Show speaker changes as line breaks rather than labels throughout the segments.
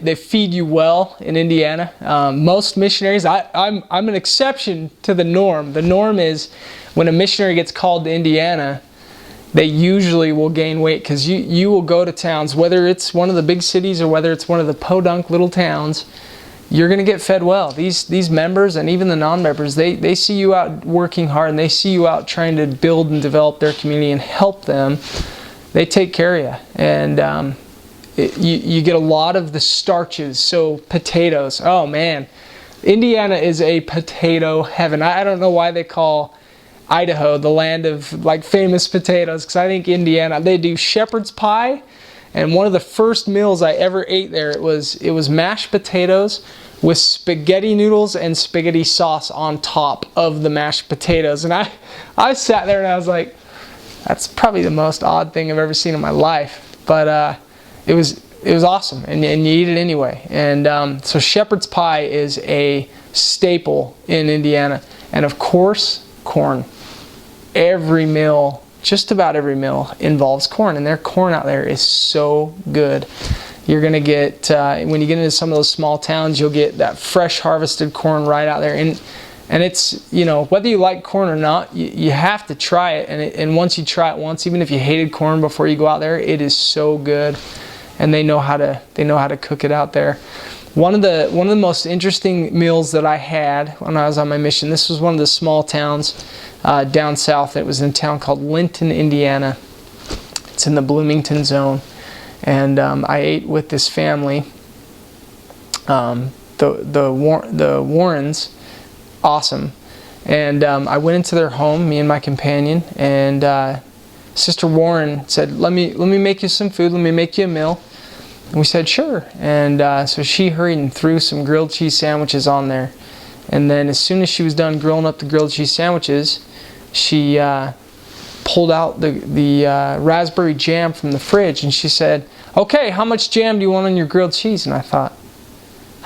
they feed you well in Indiana. Most missionaries, I'm an exception to the norm. The norm is when a missionary gets called to Indiana, they usually will gain weight, because you will go to towns, whether it's one of the big cities or whether it's one of the podunk little towns, you're going to get fed well. These members and even the non-members, they see you out working hard, and they see you out trying to build and develop their community and help them. They take care of you. And you get a lot of the starches. So potatoes, oh man, Indiana is a potato heaven. I don't know why they call Idaho the land of like famous potatoes, because I think Indiana, they do shepherd's pie. And one of the first meals I ever ate there, it was mashed potatoes with spaghetti noodles and spaghetti sauce on top of the mashed potatoes. And I sat there and I was like, that's probably the most odd thing I've ever seen in my life. But it was awesome, and you eat it anyway. And so shepherd's pie is a staple in Indiana. And of course, corn. Every meal, just about every meal, involves corn, and their corn out there is so good. You're going to get, when you get into some of those small towns, you'll get that fresh harvested corn right out there. And it's, you know, whether you like corn or not, you have to try it. And once you try it once, even if you hated corn before you go out there, it is so good. And they know how to cook it out there. One of the most interesting meals that I had when I was on my mission, this was one of the small towns down south. It was in a town called Linton, Indiana. It's in the Bloomington zone. And I ate with this family, the Warrens, awesome. And I went into their home, me and my companion, and Sister Warren said, let me make you some food, let me make you a meal. And we said, sure. And so she hurried and threw some grilled cheese sandwiches on there. And then as soon as she was done grilling up the grilled cheese sandwiches, she pulled out the raspberry jam from the fridge, and she said, okay, how much jam do you want on your grilled cheese? And I thought,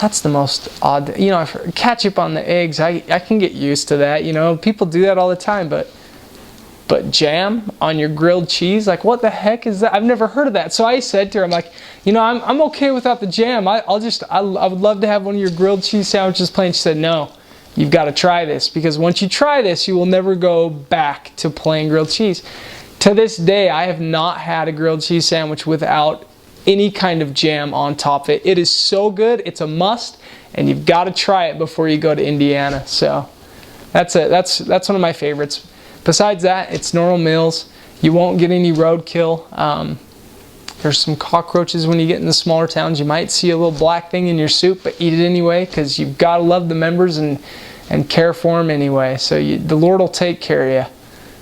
that's the most odd, you know, ketchup on the eggs, I can get used to that, you know, people do that all the time, but jam on your grilled cheese, like what the heck is that? I've never heard of that. So I said to her, I'm like, you know, I'm okay without the jam. I would love to have one of your grilled cheese sandwiches plain. She said, no, you've got to try this, because once you try this, you will never go back to plain grilled cheese. To this day, I have not had a grilled cheese sandwich without any kind of jam on top of it. It is so good. It's a must, and you've got to try it before you go to Indiana. So that's one of my favorites. Besides that, it's normal meals. You won't get any roadkill. There's some cockroaches when you get in the smaller towns. You might see a little black thing in your soup, but eat it anyway, because you've got to love the members and care for them anyway. So the Lord will take care of you.